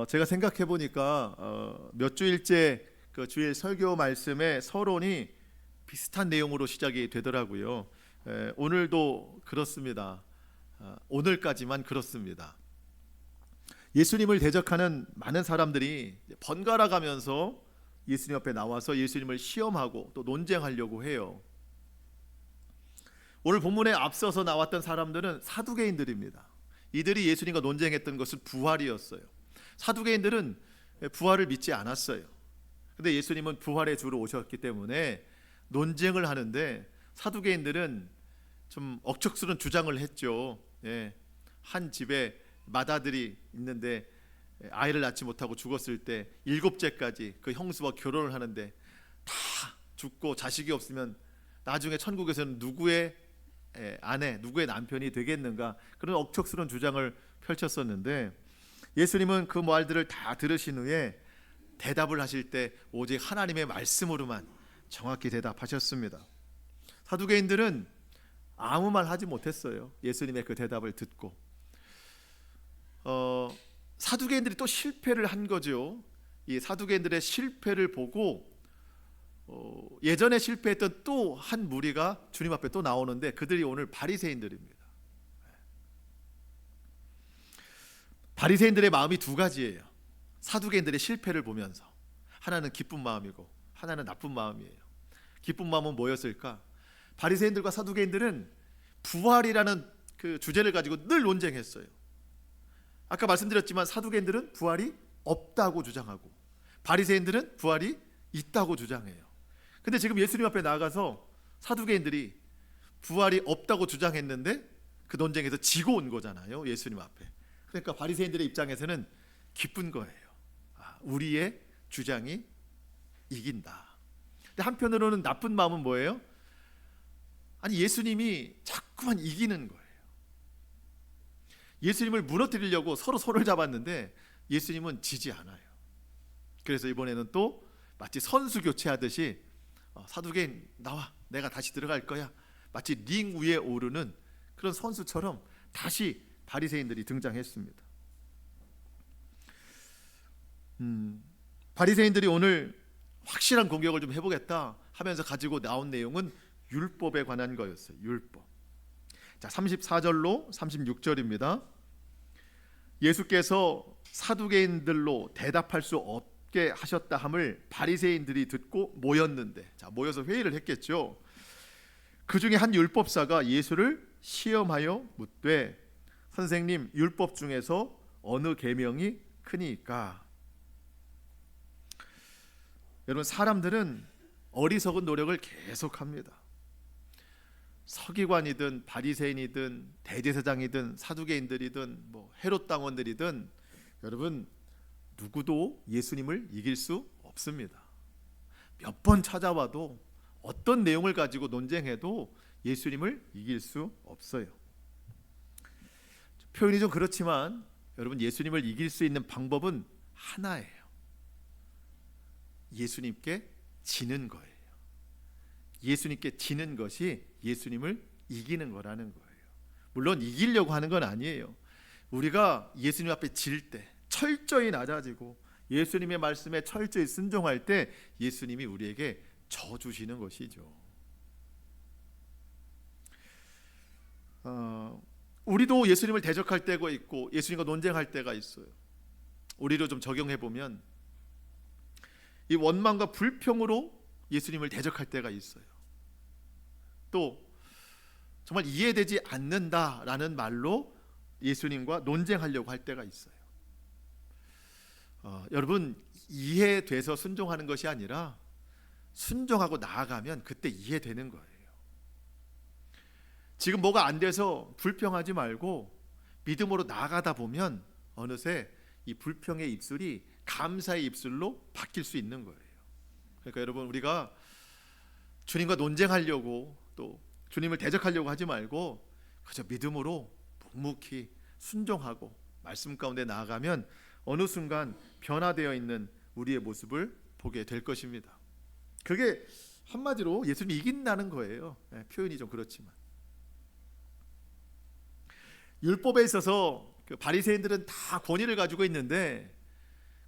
제가 생각해 보니까 몇 주일째 그 주일 설교 말씀의 서론이 비슷한 내용으로 시작이 되더라고요. 오늘도 그렇습니다. 오늘까지만 그렇습니다. 예수님을 대적하는 많은 사람들이 번갈아 가면서 예수님 앞에 나와서 예수님을 시험하고 또 논쟁하려고 해요. 오늘 본문에 앞서서 나왔던 사람들은 사두개인들입니다. 이들이 예수님과 논쟁했던 것은 부활이었어요. 사두개인들은 부활을 믿지 않았어요. 근데 예수님은 부활의 주로 오셨기 때문에 논쟁을 하는데 사두개인들은 좀 억척스러운 주장을 했죠. 한 집에 맏아들이 있는데 아이를 낳지 못하고 죽었을 때 7째까지 그 형수와 결혼을 하는데 다 죽고 자식이 없으면 나중에 천국에서는 누구의 아내, 누구의 남편이 되겠는가, 그런 억척스러운 주장을 펼쳤었는데 예수님은 그 말들을 다 들으신 후에 대답을 하실 때 오직 하나님의 말씀으로만 정확히 대답하셨습니다. 사두개인들은 아무 말 하지 못했어요. 예수님의 그 대답을 듣고 사두개인들이 또 실패를 한 거죠. 이 사두개인들의 실패를 보고 예전에 실패했던 또 한 무리가 주님 앞에 또 나오는데 그들이 오늘 바리새인들입니다. 바리새인들의 마음이 두 가지예요. 사두개인들의 실패를 보면서 하나는 기쁜 마음이고 하나는 나쁜 마음이에요. 기쁜 마음은 뭐였을까? 바리새인들과 사두개인들은 부활이라는 그 주제를 가지고 늘 논쟁했어요. 아까 말씀드렸지만 사두개인들은 부활이 없다고 주장하고 바리새인들은 부활이 있다고 주장해요. 근데 지금 예수님 앞에 나가서 사두개인들이 부활이 없다고 주장했는데 그 논쟁에서 지고 온 거잖아요. 예수님 앞에. 그러니까 바리새인들의 입장에서는 기쁜 거예요. 우리의 주장이 이긴다. 근데 한편으로는 나쁜 마음은 뭐예요? 아니, 예수님이 자꾸만 이기는 거예요. 예수님을 무너뜨리려고 서로 손을 잡았는데 예수님은 지지 않아요. 그래서 이번에는 또 마치 선수 교체하듯이 사두개인 나와, 내가 다시 들어갈 거야, 마치 링 위에 오르는 그런 선수처럼 다시 바리새인들이 등장했습니다. 바리새인들이 오늘 확실한 공격을 좀 해보겠다 하면서 가지고 나온 내용은 율법에 관한 거였어요. 율법. 자, 34절로 36절입니다. 예수께서 사두개인들로 대답할 수 없게 하셨다 함을 바리새인들이 듣고 모였는데, 자, 모여서 회의를 했겠죠. 그 중에 한 율법사가 예수를 시험하여 묻되 선생님, 율법 중에서 어느 계명이 크니까? 여러분, 사람들은 어리석은 노력을 계속합니다. 서기관이든 바리새인이든 대제사장이든 사두개인들이든 헤롯 당원들이든 여러분, 누구도 예수님을 이길 수 없습니다. 몇 번 찾아와도 어떤 내용을 가지고 논쟁해도 예수님을 이길 수 없어요. 표현이 좀 그렇지만 여러분, 예수님을 이길 수 있는 방법은 하나예요. 예수님께 지는 거예요. 예수님께 지는 것이 예수님을 이기는 거라는 거예요. 물론 이기려고 하는 건 아니에요. 우리가 예수님 앞에 질 때, 철저히 낮아지고 예수님의 말씀에 철저히 순종할 때 예수님이 우리에게 져주시는 것이죠. 우리도 예수님을 대적할 때가 있고 예수님과 논쟁할 때가 있어요. 우리로 좀 적용해 보면 이 원망과 불평으로 예수님을 대적할 때가 있어요. 또 정말 이해되지 않는다라는 말로 예수님과 논쟁하려고 할 때가 있어요. 여러분, 이해돼서 순종하는 것이 아니라 순종하고 나아가면 그때 이해되는 거예요. 지금 뭐가 안 돼서 불평하지 말고 믿음으로 나아가다 보면 어느새 이 불평의 입술이 감사의 입술로 바뀔 수 있는 거예요. 그러니까 여러분, 우리가 주님과 논쟁하려고 또 주님을 대적하려고 하지 말고 그저 믿음으로 묵묵히 순종하고 말씀 가운데 나아가면 어느 순간 변화되어 있는 우리의 모습을 보게 될 것입니다. 그게 한마디로 예수님이 이긴다는 거예요. 표현이 좀 그렇지만 율법에 있어서 그 바리새인들은 다 권위를 가지고 있는데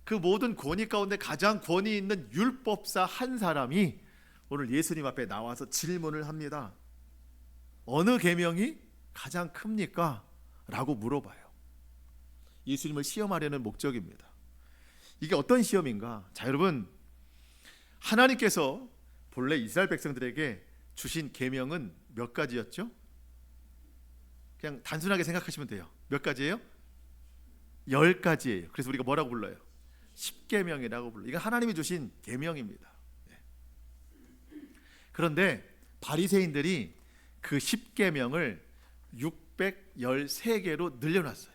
그 모든 권위 가운데 가장 권위 있는 율법사 한 사람이 오늘 예수님 앞에 나와서 질문을 합니다. 어느 계명이 가장 큽니까? 라고 물어봐요. 예수님을 시험하려는 목적입니다. 이게 어떤 시험인가? 자, 여러분, 하나님께서 본래 이스라엘 백성들에게 주신 계명은 몇 가지였죠? 그냥 단순하게 생각하시면 돼요. 몇 가지예요? 10가지예요. 그래서 우리가 뭐라고 불러요? 십계명이라고 불러요. 이건 하나님이 주신 계명입니다. 그런데 바리새인들이 그 십계명을 613개로 늘려놨어요.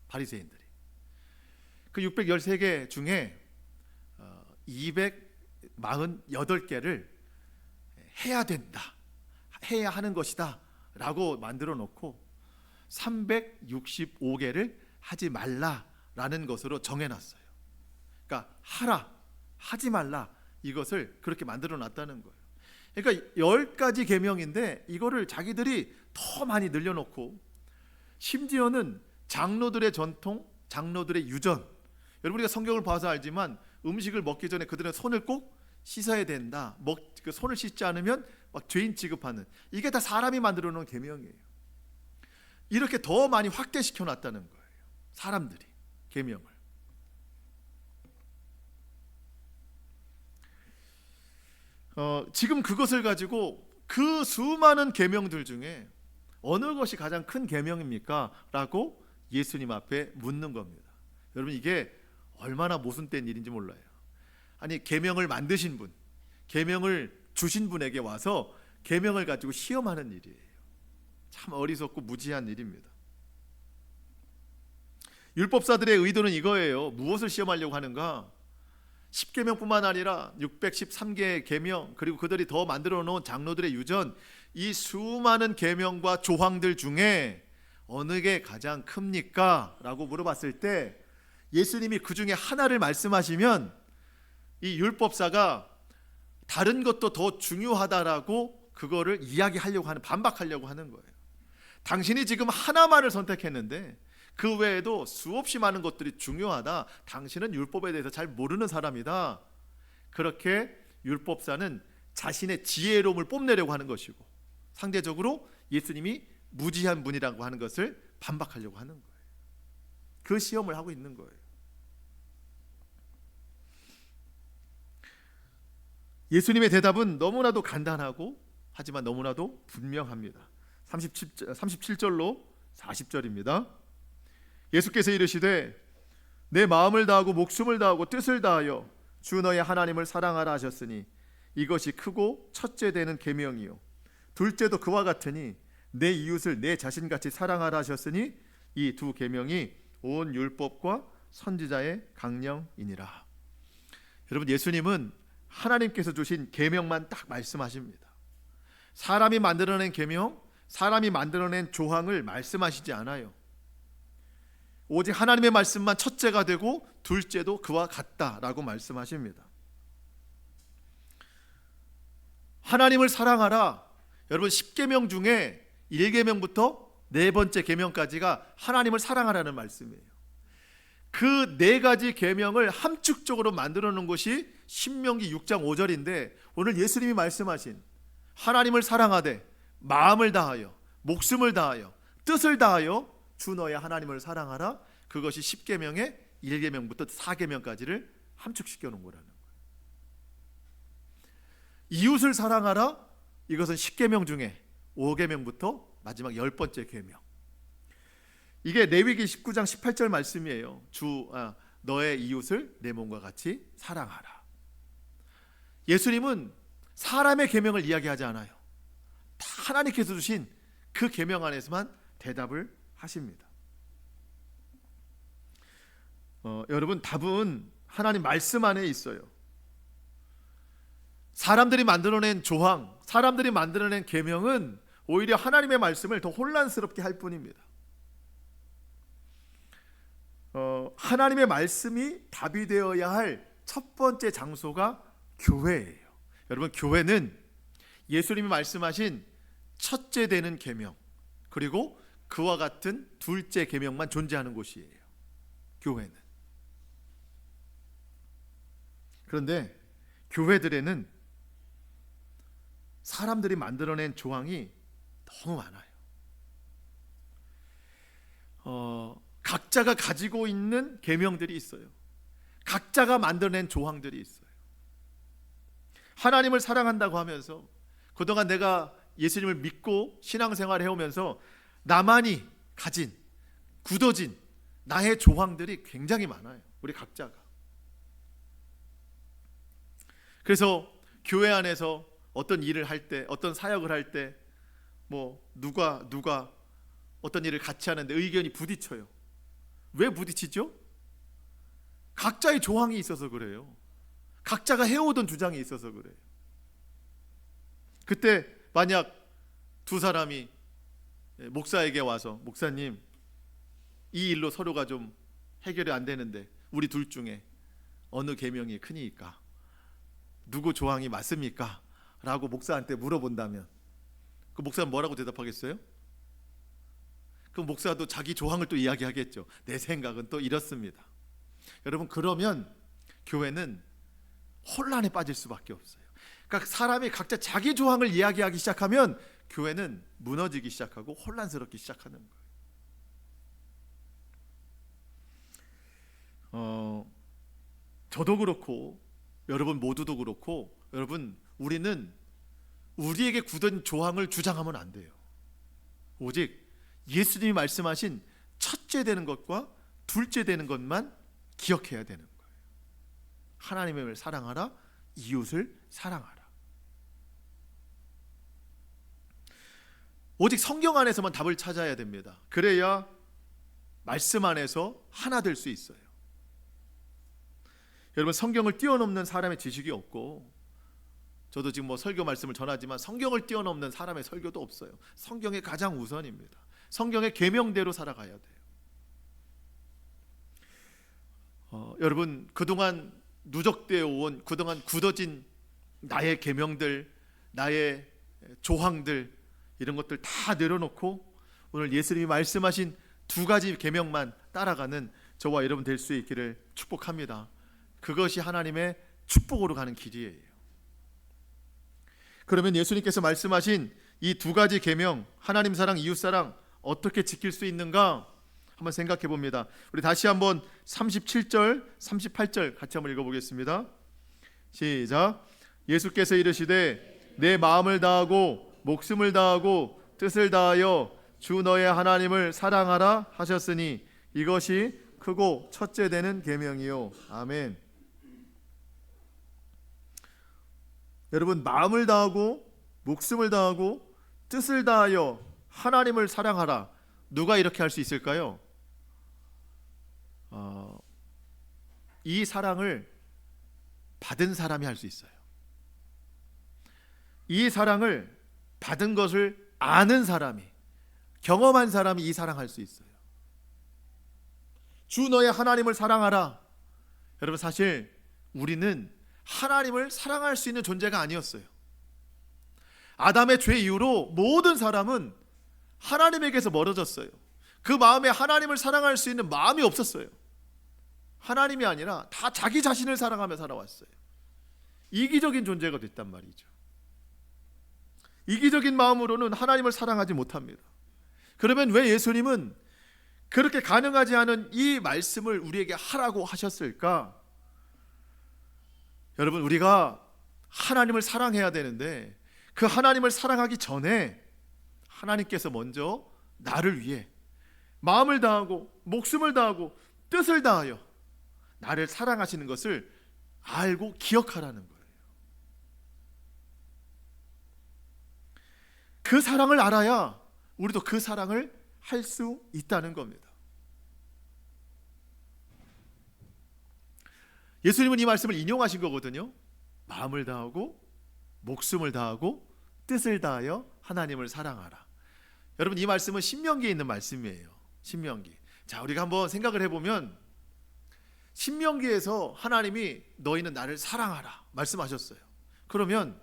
바리새인들이 그 613개 중에 248개를 해야 된다, 해야 하는 것이다 라고 만들어 놓고 365개를 하지 말라라는 것으로 정해놨어요. 그러니까 하라, 하지 말라, 이것을 그렇게 만들어 놨다는 거예요. 그러니까 10가지 계명인데 이거를 자기들이 더 많이 늘려놓고, 심지어는 장로들의 전통, 장로들의 유전, 여러분 우리가 성경을 봐서 알지만 음식을 먹기 전에 그들은 손을 꼭 씻어야 된다, 그 손을 씻지 않으면 막 죄인 취급하는, 이게 다 사람이 만들어 놓은 계명이에요. 이렇게 더 많이 확대시켜 놨다는 거예요, 사람들이 계명을. 지금 그것을 가지고 그 수많은 계명들 중에 어느 것이 가장 큰 계명입니까? 라고 예수님 앞에 묻는 겁니다. 여러분, 이게 얼마나 모순된 일인지 몰라요. 아니, 계명을 만드신 분, 계명을 주신 분에게 와서 계명을 가지고 시험하는 일이에요. 참 어리석고 무지한 일입니다. 율법사들의 의도는 이거예요. 무엇을 시험하려고 하는가? 10계명뿐만 아니라 613개의 계명, 그리고 그들이 더 만들어 놓은 장로들의 유전, 이 수많은 계명과 조항들 중에 어느 게 가장 큽니까? 라고 물어봤을 때 예수님이 그 중에 하나를 말씀하시면 이 율법사가 다른 것도 더 중요하다라고 그거를 이야기하려고 하는, 반박하려고 하는 거예요. 당신이 지금 하나만을 선택했는데 그 외에도 수없이 많은 것들이 중요하다, 당신은 율법에 대해서 잘 모르는 사람이다. 그렇게 율법사는 자신의 지혜로움을 뽐내려고 하는 것이고, 상대적으로 예수님이 무지한 분이라고 하는 것을 반박하려고 하는 거예요. 그 시험을 하고 있는 거예요. 예수님의 대답은 너무나도 간단하고 하지만 너무나도 분명합니다. 37절로 40절입니다. 예수께서 이르시되 내 마음을 다하고 목숨을 다하고 뜻을 다하여 주 너의 하나님을 사랑하라 하셨으니 이것이 크고 첫째 되는 계명이요 둘째도 그와 같으니 내 이웃을 내 자신같이 사랑하라 하셨으니 이 두 계명이 온 율법과 선지자의 강령이니라. 여러분, 예수님은 하나님께서 주신 계명만 딱 말씀하십니다. 사람이 만들어낸 계명, 사람이 만들어낸 조항을 말씀하시지 않아요. 오직 하나님의 말씀만 첫째가 되고 둘째도 그와 같다라고 말씀하십니다. 하나님을 사랑하라. 여러분, 10계명 중에 1계명부터 네 번째 계명까지가 하나님을 사랑하라는 말씀이에요. 그 네 가지 계명을 함축적으로 만들어 놓은 것이 신명기 6장 5절인데 오늘 예수님이 말씀하신 하나님을 사랑하되 마음을 다하여 목숨을 다하여 뜻을 다하여 주 너의 하나님을 사랑하라, 그것이 10계명의 1계명부터 4계명까지를 함축시켜 놓은 거라는 거예요. 이웃을 사랑하라, 이것은 10계명 중에 5계명부터 마지막 10번째 계명. 이게 레위기 19장 18절 말씀이에요. 너의 이웃을 내 몸과 같이 사랑하라. 예수님은 사람의 계명을 이야기하지 않아요. 다 하나님께서 주신 그 계명 안에서만 대답을 하십니다. 여러분, 답은 하나님 말씀 안에 있어요. 사람들이 만들어낸 조항, 사람들이 만들어낸 계명은 오히려 하나님의 말씀을 더 혼란스럽게 할 뿐입니다. 하나님의 말씀이 답이 되어야 할 첫 번째 장소가 교회예요. 여러분, 교회는 예수님이 말씀하신 첫째 되는 계명, 그리고 그와 같은 둘째 계명만 존재하는 곳이에요. 교회는. 그런데 교회들에는 사람들이 만들어낸 조항이 너무 많아요. 각자가 가지고 있는 계명들이 있어요. 각자가 만들어낸 조항들이 있어요. 하나님을 사랑한다고 하면서 그동안 내가 예수님을 믿고 신앙생활을 해오면서 나만이 가진 굳어진 나의 조항들이 굉장히 많아요. 우리 각자가. 그래서 교회 안에서 어떤 일을 할 때, 어떤 사역을 할 때 누가 어떤 일을 같이 하는데 의견이 부딪혀요. 왜 부딪히죠? 각자의 조항이 있어서 그래요. 각자가 해오던 주장이 있어서 그래요. 그때 만약 두 사람이 목사에게 와서 목사님, 이 일로 서로가 좀 해결이 안 되는데 우리 둘 중에 어느 계명이 크니까? 누구 조항이 맞습니까? 라고 목사한테 물어본다면 그 목사는 뭐라고 대답하겠어요? 그 목사도 자기 조항을 또 이야기하겠죠. 내 생각은 또 이렇습니다. 여러분, 그러면 교회는 혼란에 빠질 수밖에 없어요. 그러니까 사람이 각자 자기 조항을 이야기하기 시작하면 교회는 무너지기 시작하고 혼란스럽기 시작하는 거예요. 저도 그렇고 여러분 모두도 그렇고, 여러분, 우리는 우리에게 굳은 조항을 주장하면 안 돼요. 오직 예수님이 말씀하신 첫째 되는 것과 둘째 되는 것만 기억해야 되는 거예요. 하나님을 사랑하라, 이웃을 사랑하라. 오직 성경 안에서만 답을 찾아야 됩니다. 그래야 말씀 안에서 하나 될 수 있어요. 여러분, 성경을 뛰어넘는 사람의 지식이 없고, 저도 지금 설교 말씀을 전하지만 성경을 뛰어넘는 사람의 설교도 없어요. 성경이 가장 우선입니다. 성경의 계명대로 살아가야 돼요. 여러분, 그동안 누적되어 온, 그동안 굳어진 나의 계명들, 나의 조항들, 이런 것들 다 내려놓고 오늘 예수님이 말씀하신 두 가지 계명만 따라가는 저와 여러분 될 수 있기를 축복합니다. 그것이 하나님의 축복으로 가는 길이에요. 그러면 예수님께서 말씀하신 이 두 가지 계명, 하나님 사랑, 이웃 사랑, 어떻게 지킬 수 있는가 한번 생각해 봅니다. 우리 다시 한번 37절, 38절 같이 한번 읽어보겠습니다. 시작. 예수께서 이르시되 내 마음을 다하고 목숨을 다하고 뜻을 다하여 주 너의 하나님을 사랑하라 하셨으니 이것이 크고 첫째 되는 계명이요. 아멘. 여러분, 마음을 다하고 목숨을 다하고 뜻을 다하여 하나님을 사랑하라. 누가 이렇게 할 수 있을까요? 이 사랑을 받은 사람이 할 수 있어요. 이 사랑을 받은 것을 아는 사람이, 경험한 사람이 이 사랑할 수 있어요. 주 너의 하나님을 사랑하라. 여러분, 사실 우리는 하나님을 사랑할 수 있는 존재가 아니었어요. 아담의 죄 이후로 모든 사람은 하나님에게서 멀어졌어요. 그 마음에 하나님을 사랑할 수 있는 마음이 없었어요. 하나님이 아니라 다 자기 자신을 사랑하며 살아왔어요. 이기적인 존재가 됐단 말이죠. 이기적인 마음으로는 하나님을 사랑하지 못합니다. 그러면 왜 예수님은 그렇게 가능하지 않은 이 말씀을 우리에게 하라고 하셨을까? 여러분, 우리가 하나님을 사랑해야 되는데 그 하나님을 사랑하기 전에 하나님께서 먼저 나를 위해 마음을 다하고 목숨을 다하고 뜻을 다하여 나를 사랑하시는 것을 알고 기억하라는 거예요. 그 사랑을 알아야 우리도 그 사랑을 할 수 있다는 겁니다. 예수님은 이 말씀을 인용하신 거거든요. 마음을 다하고 목숨을 다하고 뜻을 다하여 하나님을 사랑하라. 여러분, 이 말씀은 신명기에 있는 말씀이에요. 신명기. 자, 우리가 한번 생각을 해보면 신명기에서 하나님이 너희는 나를 사랑하라 말씀하셨어요. 그러면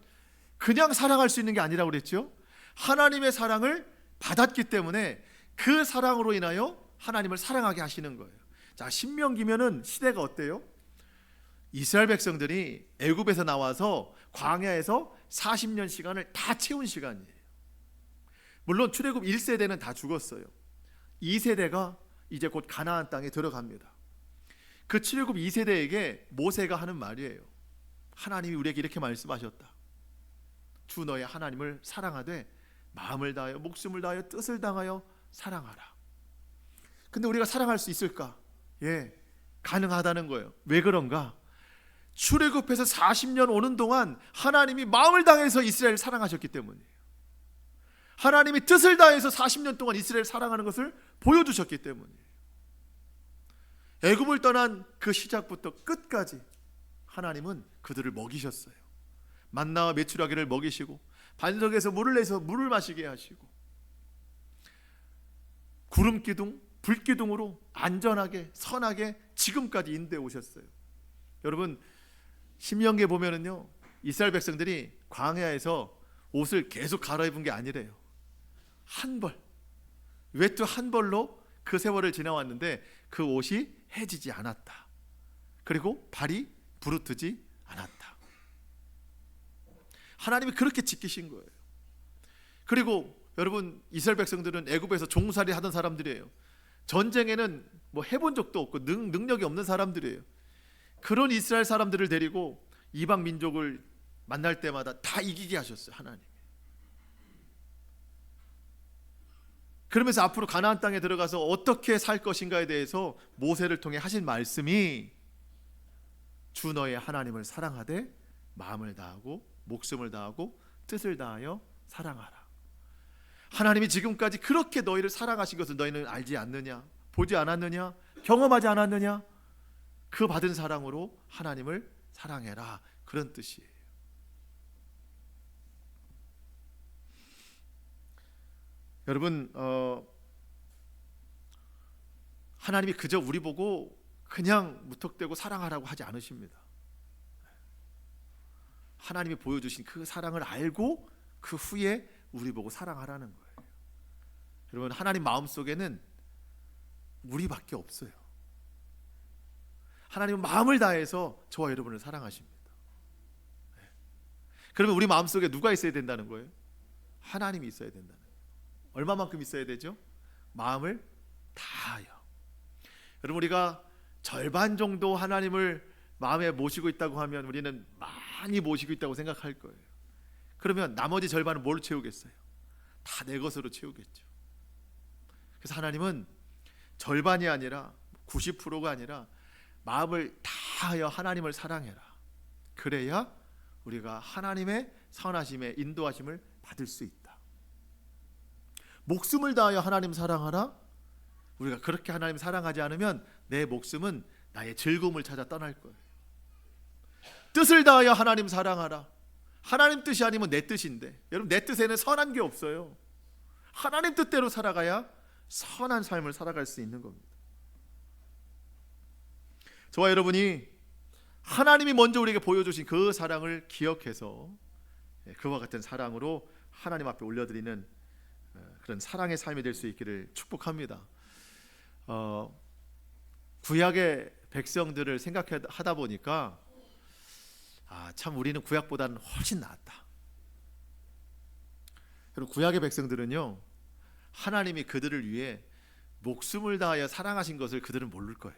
그냥 사랑할 수 있는 게 아니라고 그랬죠. 하나님의 사랑을 받았기 때문에 그 사랑으로 인하여 하나님을 사랑하게 하시는 거예요. 자, 신명기면은 시대가 어때요? 이스라엘 백성들이 애굽에서 나와서 광야에서 40년 시간을 다 채운 시간이에요. 물론 출애굽 1세대는 다 죽었어요. 2세대가 이제 곧 가나안 땅에 들어갑니다. 그 출애굽 2세대에게 모세가 하는 말이에요. 하나님이 우리에게 이렇게 말씀하셨다. 주 너의 하나님을 사랑하되 마음을 다하여 목숨을 다하여 뜻을 다하여 사랑하라. 근데 우리가 사랑할 수 있을까? 예, 가능하다는 거예요. 왜 그런가? 출애굽해서 40년 오는 동안 하나님이 마음을 다해서 이스라엘을 사랑하셨기 때문이에요. 하나님이 뜻을 다해서 40년 동안 이스라엘을 사랑하는 것을 보여주셨기 때문이에요. 애굽을 떠난 그 시작부터 끝까지 하나님은 그들을 먹이셨어요. 만나와 메추라기를 먹이시고 반석에서 물을 내서 물을 마시게 하시고 구름 기둥, 불 기둥으로 안전하게 선하게 지금까지 인도해 오셨어요. 여러분 신명기에 보면은요, 이스라엘 백성들이 광야에서 옷을 계속 갈아입은 게 아니래요. 한 벌, 외투 한 벌로 그 세월을 지나왔는데 그 옷이 해지지 않았다. 그리고 발이 부르트지 않았다. 하나님이 그렇게 지키신 거예요. 그리고 여러분 이스라엘 백성들은 애굽에서 종살이 하던 사람들이에요. 전쟁에는 뭐 해본 적도 없고 능력이 없는 사람들이에요. 그런 이스라엘 사람들을 데리고 이방 민족을 만날 때마다 다 이기게 하셨어요, 하나님. 그러면서 앞으로 가나안 땅에 들어가서 어떻게 살 것인가에 대해서 모세를 통해 하신 말씀이 주 너의 하나님을 사랑하되 마음을 다하고 목숨을 다하고 뜻을 다하여 사랑하라. 하나님이 지금까지 그렇게 너희를 사랑하신 것을 너희는 알지 않느냐? 보지 않았느냐? 경험하지 않았느냐? 그 받은 사랑으로 하나님을 사랑해라. 그런 뜻이에요. 여러분 하나님이 그저 우리 보고 그냥 무턱대고 사랑하라고 하지 않으십니다. 하나님이 보여주신 그 사랑을 알고 그 후에 우리 보고 사랑하라는 거예요. 여러분 하나님 마음속에는 우리밖에 없어요. 하나님은 마음을 다해서 저와 여러분을 사랑하십니다. 그러면 우리 마음속에 누가 있어야 된다는 거예요? 하나님이 있어야 된다는 거예요. 얼마만큼 있어야 되죠? 마음을 다하여. 여러분 우리가 절반 정도 하나님을 마음에 모시고 있다고 하면 우리는 많이 모시고 있다고 생각할 거예요. 그러면 나머지 절반은 뭘로 채우겠어요? 다 내 것으로 채우겠죠. 그래서 하나님은 절반이 아니라 90%가 아니라 마음을 다하여 하나님을 사랑해라. 그래야 우리가 하나님의 선하심에 인도하심을 받을 수 있다. 목숨을 다하여 하나님 사랑하라. 우리가 그렇게 하나님 사랑하지 않으면 내 목숨은 나의 즐거움을 찾아 떠날 거예요. 뜻을 다하여 하나님 사랑하라. 하나님 뜻이 아니면 내 뜻인데, 여러분 내 뜻에는 선한 게 없어요. 하나님 뜻대로 살아가야 선한 삶을 살아갈 수 있는 겁니다. 저와 여러분이 하나님이 먼저 우리에게 보여주신 그 사랑을 기억해서 그와 같은 사랑으로 하나님 앞에 올려드리는 그런 사랑의 삶이 될 수 있기를 축복합니다. 구약의 백성들을 생각하다 보니까 참 우리는 구약보다는 훨씬 낫다. 그리고 구약의 백성들은요, 하나님이 그들을 위해 목숨을 다하여 사랑하신 것을 그들은 모를 거예요.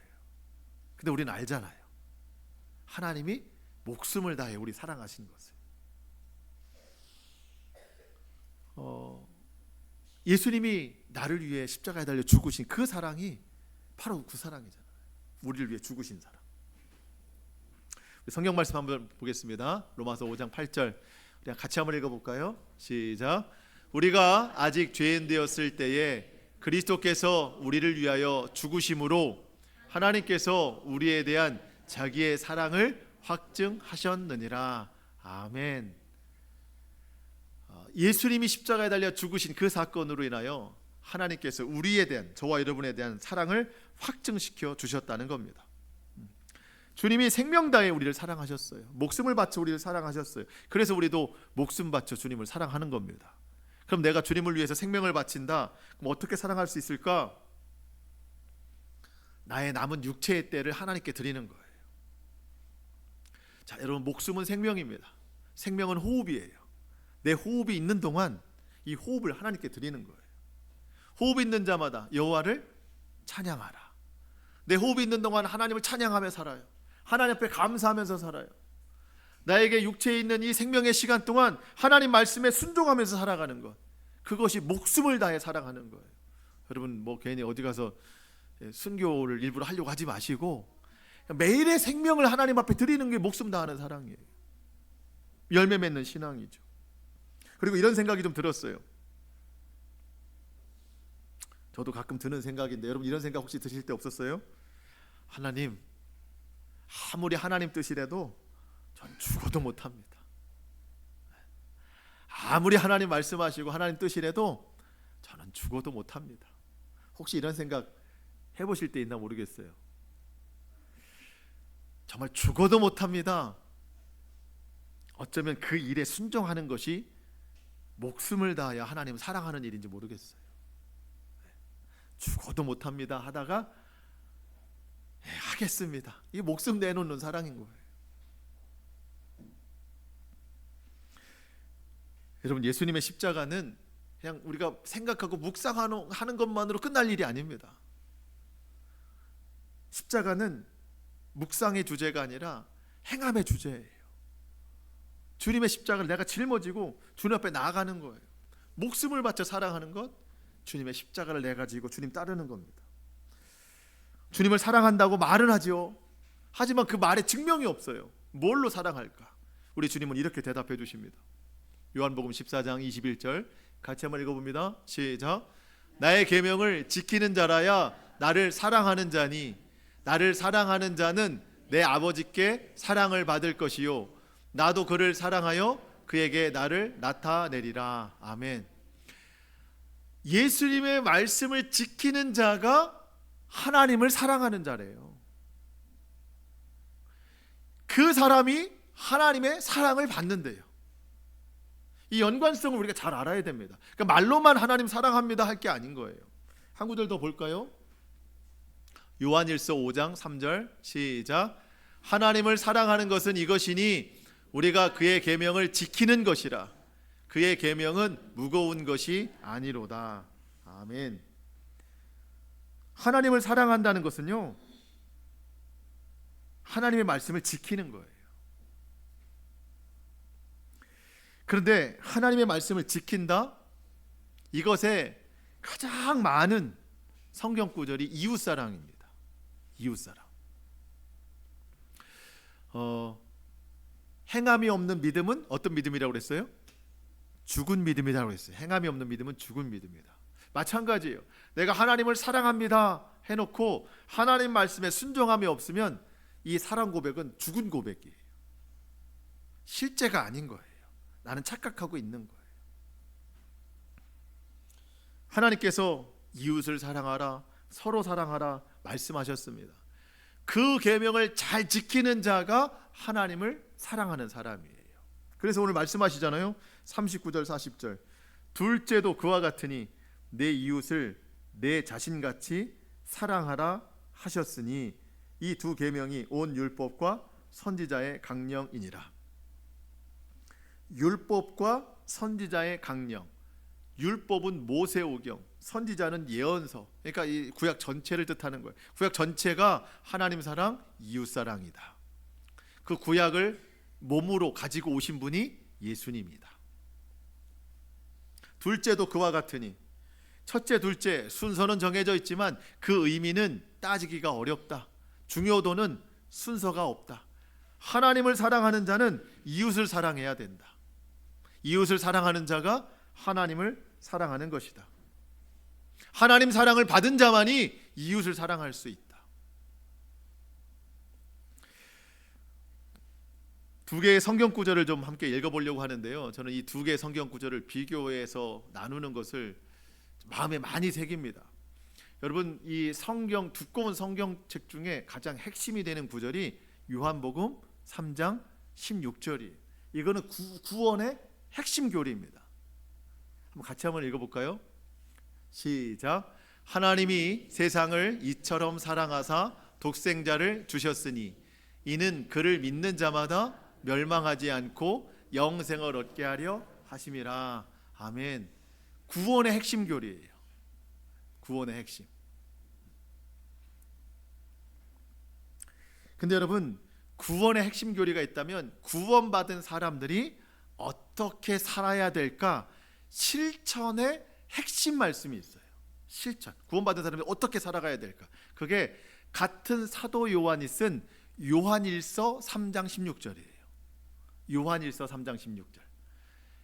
근데 우리는 알잖아요. 하나님이 목숨을 다해 우리 사랑하신 것을. 예수님이 나를 위해 십자가에 달려 죽으신 그 사랑이 바로 그 사랑이잖아요. 우리를 위해 죽으신 사랑. 성경 말씀 한번 보겠습니다. 로마서 5장 8절 우리 같이 한번 읽어볼까요? 시작. 우리가 아직 죄인 되었을 때에 그리스도께서 우리를 위하여 죽으심으로 하나님께서 우리에 대한 자기의 사랑을 확증하셨느니라. 아멘. 예수님이 십자가에 달려 죽으신 그 사건으로 인하여 하나님께서 우리에 대한, 저와 여러분에 대한 사랑을 확증시켜 주셨다는 겁니다. 주님이 생명 다해 우리를 사랑하셨어요. 목숨을 바쳐 우리를 사랑하셨어요. 그래서 우리도 목숨 바쳐 주님을 사랑하는 겁니다. 그럼 내가 주님을 위해서 생명을 바친다. 그럼 어떻게 사랑할 수 있을까? 나의 남은 육체의 때를 하나님께 드리는 거예요. 자, 여러분, 목숨은 생명입니다. 생명은 호흡이에요. 내 호흡이 있는 동안 이 호흡을 하나님께 드리는 거예요. 호흡 있는 자마다 여호와를 찬양하라. 내 호흡이 있는 동안 하나님을 찬양하며 살아요. 하나님 앞에 감사하면서 살아요. 나에게 육체에 있는 이 생명의 시간 동안 하나님 말씀에 순종하면서 살아가는 것, 그것이 목숨을 다해 살아가는 거예요. 여러분, 뭐 괜히 어디 가서 순교를 일부러 하려고 하지 마시고 매일의 생명을 하나님 앞에 드리는 게 목숨 다하는 사랑이에요. 열매 맺는 신앙이죠. 그리고 이런 생각이 좀 들었어요. 저도 가끔 드는 생각인데, 여러분 이런 생각 혹시 드실 때 없었어요? 하나님, 아무리 하나님 뜻이라도 전 죽어도 못합니다. 아무리 하나님 말씀하시고 하나님 뜻이라도 저는 죽어도 못합니다. 혹시 이런 생각 해보실 때 있나 모르겠어요. 정말 죽어도 못합니다. 어쩌면 그 일에 순종하는 것이 목숨을 다하여 하나님을 사랑하는 일인지 모르겠어요. 죽어도 못합니다 하다가 하겠습니다. 이게 목숨 내놓는 사랑인 거예요. 여러분, 예수님의 십자가는 그냥 우리가 생각하고 묵상하는 것만으로 끝날 일이 아닙니다. 십자가는 묵상의 주제가 아니라 행함의 주제예요. 주님의 십자가를 내가 짊어지고 주님 앞에 나아가는 거예요. 목숨을 바쳐 사랑하는 것, 주님의 십자가를 내가 지고 주님 따르는 겁니다. 주님을 사랑한다고 말은 하죠. 하지만 그 말에 증명이 없어요. 뭘로 사랑할까? 우리 주님은 이렇게 대답해 주십니다. 요한복음 14장 21절 같이 한번 읽어봅니다. 시작. 나의 계명을 지키는 자라야 나를 사랑하는 자니 나를 사랑하는 자는 내 아버지께 사랑을 받을 것이요 나도 그를 사랑하여 그에게 나를 나타내리라. 아멘. 예수님의 말씀을 지키는 자가 하나님을 사랑하는 자래요. 그 사람이 하나님의 사랑을 받는데요. 이 연관성을 우리가 잘 알아야 됩니다. 그러니까 말로만 하나님 사랑합니다 할 게 아닌 거예요. 한 구절 더 볼까요? 요한일서 5장 3절 시작. 하나님을 사랑하는 것은 이것이니 우리가 그의 계명을 지키는 것이라. 그의 계명은 무거운 것이 아니로다. 아멘. 하나님을 사랑한다는 것은요, 하나님의 말씀을 지키는 거예요. 그런데 하나님의 말씀을 지킨다? 이것에 가장 많은 성경 구절이 이웃사랑입니다. 이웃사랑. 행함이 없는 믿음은 어떤 믿음이라고 그랬어요? 죽은 믿음이라고 했어요. 행함이 없는 믿음은 죽은 믿음이다. 마찬가지예요. 내가 하나님을 사랑합니다 해놓고 하나님 말씀에 순종함이 없으면 이 사랑 고백은 죽은 고백이에요. 실제가 아닌 거예요. 나는 착각하고 있는 거예요. 하나님께서 이웃을 사랑하라, 서로 사랑하라 말씀하셨습니다. 그 계명을 잘 지키는 자가 하나님을 사랑하는 사람이에요. 그래서 오늘 말씀하시잖아요. 39절 40절 둘째도 그와 같으니 내 이웃을 내 자신같이 사랑하라 하셨으니 이 두 계명이 온 율법과 선지자의 강령이니라. 율법과 선지자의 강령. 율법은 모세오경, 선지자는 예언서. 그러니까 이 구약 전체를 뜻하는 거예요. 구약 전체가 하나님 사랑, 이웃 사랑이다. 그 구약을 몸으로 가지고 오신 분이 예수님이다. 둘째도 그와 같으니, 첫째, 둘째 순서는 정해져 있지만 그 의미는 따지기가 어렵다. 중요도는 순서가 없다. 하나님을 사랑하는 자는 이웃을 사랑해야 된다. 이웃을 사랑하는 자가 하나님을 사랑하는 것이다. 하나님 사랑을 받은 자만이 이웃을 사랑할 수 있다. 두 개의 성경 구절을 좀 함께 읽어보려고 하는데요. 저는 이 두 개의 성경 구절을 비교해서 나누는 것을 마음에 많이 새깁니다. 여러분, 이 성경, 두꺼운 성경책 중에 가장 핵심이 되는 구절이 요한복음 3장 16절이에요. 이거는 구원의 핵심 교리입니다. 같이 한번 읽어볼까요? 시작. 하나님이 세상을 이처럼 사랑하사 독생자를 주셨으니 이는 그를 믿는 자마다 멸망하지 않고 영생을 얻게 하려 하심이라. 아멘. 구원의 핵심 교리예요. 구원의 핵심. 근데 여러분, 구원의 핵심 교리가 있다면 구원받은 사람들이 어떻게 살아야 될까? 실천의 핵심 말씀이 있어요. 실천. 구원받은 사람이 어떻게 살아가야 될까? 그게 같은 사도 요한이 쓴 요한일서 3장 16절이에요. 요한일서 3장 16절.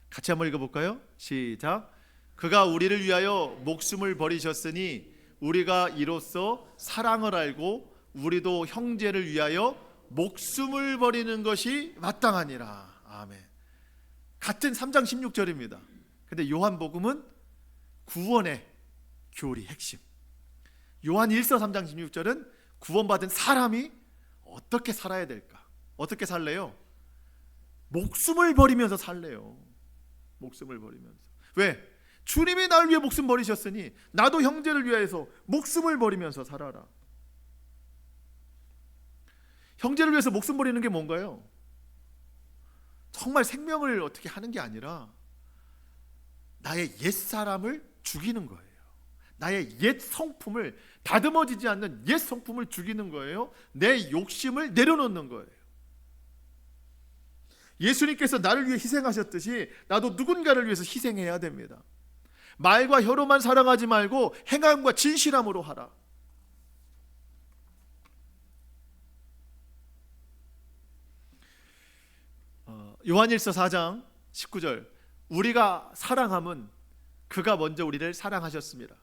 같이 한번 읽어볼까요? 시작. 그가 우리를 위하여 목숨을 버리셨으니 우리가 이로써 사랑을 알고 우리도 형제를 위하여 목숨을 버리는 것이 마땅하니라. 아멘. 같은 3장 16절입니다. 근데 요한복음은 구원의 교리 핵심. 요한 1서 3장 16절은 구원받은 사람이 어떻게 살아야 될까? 어떻게 살래요? 목숨을 버리면서 살래요. 목숨을 버리면서. 왜? 주님이 날 위해 목숨 버리셨으니 나도 형제를 위해서 목숨을 버리면서 살아라. 형제를 위해서 목숨 버리는 게 뭔가요? 정말 생명을 어떻게 하는 게 아니라 나의 옛사람을 죽이는 거예요. 나의 옛 성품을, 다듬어지지 않는 옛 성품을 죽이는 거예요. 내 욕심을 내려놓는 거예요. 예수님께서 나를 위해 희생하셨듯이 나도 누군가를 위해서 희생해야 됩니다. 말과 혀로만 사랑하지 말고 행함과 진실함으로 하라. 요한일서 4장 19절. 우리가 사랑함은 그가 먼저 우리를 사랑하셨습니다.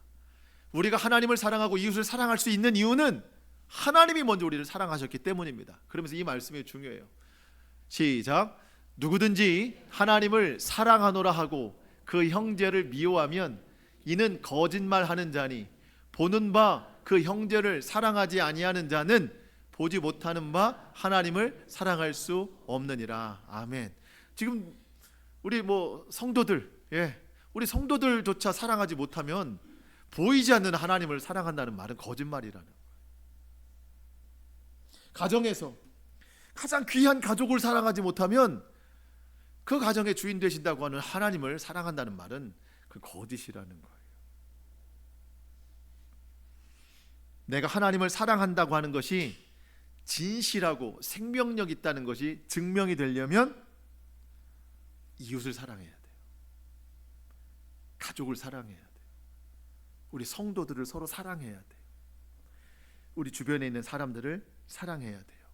우리가 하나님을 사랑하고 이웃을 사랑할 수 있는 이유는 하나님이 먼저 우리를 사랑하셨기 때문입니다. 그러면서 이 말씀이 중요해요. 시작. 누구든지 하나님을 사랑하노라 하고 그 형제를 미워하면 이는 거짓말하는 자니 보는 바 그 형제를 사랑하지 아니하는 자는 보지 못하는 바 하나님을 사랑할 수 없느니라. 아멘. 지금 우리 성도들, 우리 성도들조차 사랑하지 못하면 보이지 않는 하나님을 사랑한다는 말은 거짓말이라는 거예요. 가정에서 가장 귀한 가족을 사랑하지 못하면 그 가정의 주인 되신다고 하는 하나님을 사랑한다는 말은 그 거짓이라는 거예요. 내가 하나님을 사랑한다고 하는 것이 진실하고 생명력 있다는 것이 증명이 되려면 이웃을 사랑해야 돼요. 가족을 사랑해야 돼요. 우리 성도들을 서로 사랑해야 돼요. 우리 주변에 있는 사람들을 사랑해야 돼요.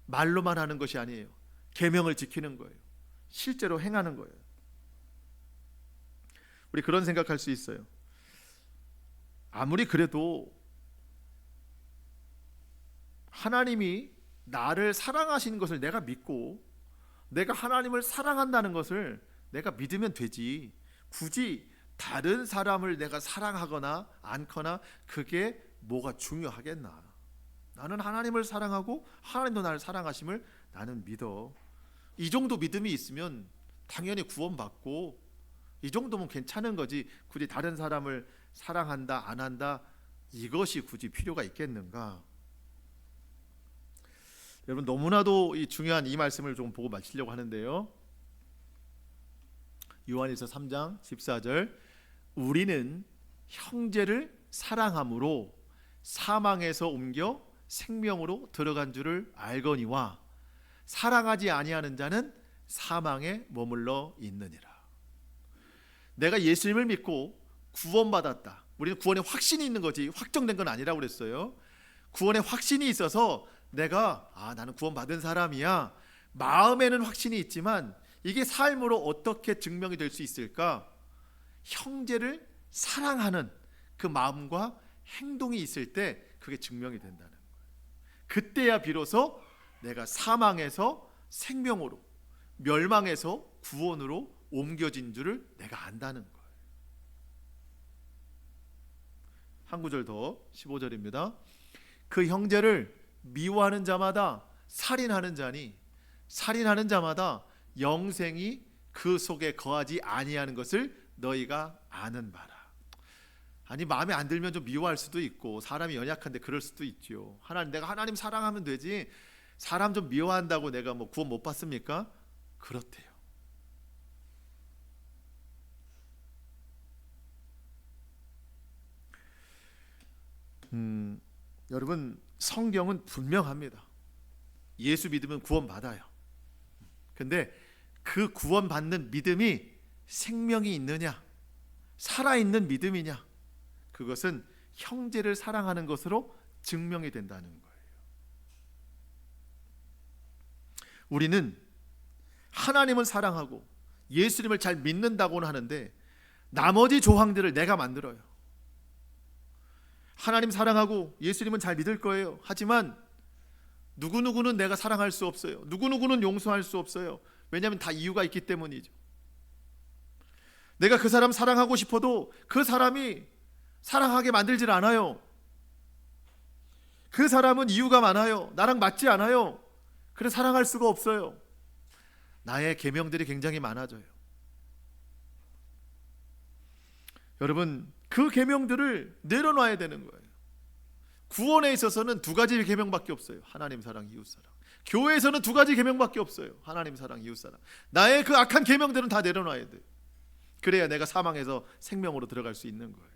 말로만 하는 것이 아니에요. 계명을 지키는 거예요. 실제로 행하는 거예요. 우리 그런 생각할 수 있어요. 아무리 그래도 하나님이 나를 사랑하시는 것을 내가 믿고 내가 하나님을 사랑한다는 것을 내가 믿으면 되지, 굳이 다른 사람을 내가 사랑하거나 않거나 그게 뭐가 중요하겠나. 나는 하나님을 사랑하고 하나님도 나를 사랑하심을 나는 믿어. 이 정도 믿음이 있으면 당연히 구원받고 이 정도면 괜찮은 거지, 굳이 다른 사람을 사랑한다 안 한다 이것이 굳이 필요가 있겠는가. 여러분, 너무나도 이 중요한 이 말씀을 좀 보고 마치려고 하는데요. 요한일서 3장 14절. 우리는 형제를 사랑함으로 사망에서 옮겨 생명으로 들어간 줄을 알거니와 사랑하지 아니하는 자는 사망에 머물러 있느니라. 내가 예수님을 믿고 구원받았다. 우리는 구원의 확신이 있는 거지 확정된 건 아니라고 그랬어요. 구원의 확신이 있어서 내가 나는 구원받은 사람이야, 마음에는 확신이 있지만 이게 삶으로 어떻게 증명이 될 수 있을까? 형제를 사랑하는 그 마음과 행동이 있을 때 그게 증명이 된다는 거예요. 그때야 비로소 내가 사망에서 생명으로, 멸망에서 구원으로 옮겨진 줄을 내가 안다는 거예요. 한 구절 더, 15절입니다. 그 형제를 미워하는 자마다 살인하는 자니 살인하는 자마다 영생이 그 속에 거하지 아니하는 것을 너희가 아는 바라. 아니, 마음에 안 들면 좀 미워할 수도 있고 사람이 연약한데 그럴 수도 있죠. 내가 하나님 사랑하면 되지, 사람 좀 미워한다고 내가 뭐 구원 못 받습니까? 그렇대요. 여러분, 성경은 분명합니다. 예수 믿으면 구원 받아요. 근데 그 구원 받는 믿음이 생명이 있느냐, 살아있는 믿음이냐, 그것은 형제를 사랑하는 것으로 증명이 된다는 거예요. 우리는 하나님을 사랑하고 예수님을 잘 믿는다고는 하는데 나머지 조항들을 내가 만들어요. 하나님 사랑하고 예수님은 잘 믿을 거예요. 하지만 누구누구는 내가 사랑할 수 없어요. 누구누구는 용서할 수 없어요. 왜냐하면 다 이유가 있기 때문이죠. 내가 그 사람 사랑하고 싶어도 그 사람이 사랑하게 만들질 않아요. 그 사람은 이유가 많아요. 나랑 맞지 않아요. 그래서 사랑할 수가 없어요. 나의 계명들이 굉장히 많아져요. 여러분, 그 계명들을 내려놔야 되는 거예요. 구원에 있어서는 두 가지 계명밖에 없어요. 하나님 사랑, 이웃 사랑. 교회에서는 두 가지 계명밖에 없어요. 하나님 사랑, 이웃 사랑. 나의 그 악한 계명들은 다 내려놔야 돼요. 그래야 내가 사망에서 생명으로 들어갈 수 있는 거예요.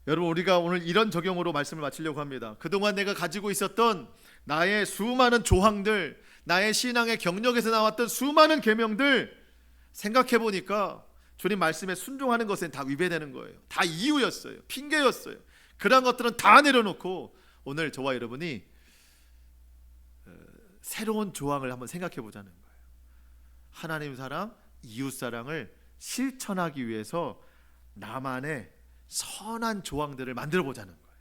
여러분, 우리가 오늘 이런 적용으로 말씀을 마치려고 합니다. 그동안 내가 가지고 있었던 나의 수많은 조항들, 나의 신앙의 경력에서 나왔던 수많은 계명들 생각해 보니까 주님 말씀에 순종하는 것은 다 위배되는 거예요. 다 이유였어요. 핑계였어요. 그런 것들은 다 내려놓고 오늘 저와 여러분이 새로운 조항을 한번 생각해 보자는 거예요. 하나님 사랑, 이웃 사랑을 실천하기 위해서 나만의 선한 조항들을 만들어 보자는 거예요.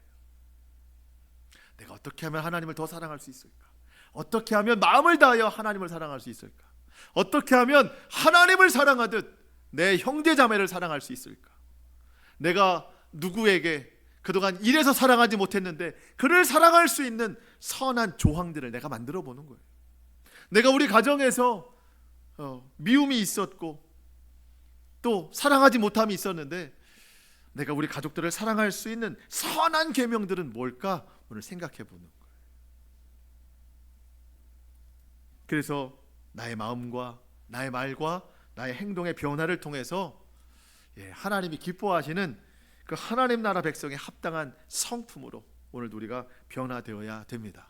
내가 어떻게 하면 하나님을 더 사랑할 수 있을까? 어떻게 하면 마음을 다하여 하나님을 사랑할 수 있을까? 어떻게 하면 하나님을 사랑하듯 내 형제 자매를 사랑할 수 있을까? 내가 누구에게 그동안 이래서 사랑하지 못했는데 그를 사랑할 수 있는 선한 조항들을 내가 만들어 보는 거예요. 내가 우리 가정에서 미움이 있었고 또 사랑하지 못함이 있었는데 내가 우리 가족들을 사랑할 수 있는 선한 계명들은 뭘까? 오늘 생각해 보는 거예요. 그래서 나의 마음과 나의 말과 나의 행동의 변화를 통해서 하나님이 기뻐하시는 그 하나님 나라 백성에 합당한 성품으로 오늘도 우리가 변화되어야 됩니다.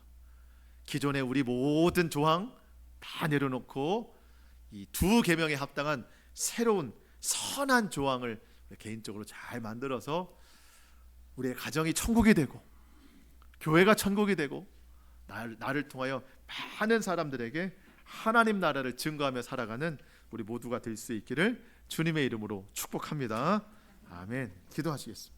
기존의 우리 모든 조항 다 내려놓고 이 두 계명에 합당한 새로운 선한 조항을 개인적으로 잘 만들어서 우리의 가정이 천국이 되고 교회가 천국이 되고 나를 통하여 많은 사람들에게 하나님 나라를 증거하며 살아가는 우리 모두가 될 수 있기를 주님의 이름으로 축복합니다. 아멘. 기도하시겠습니다.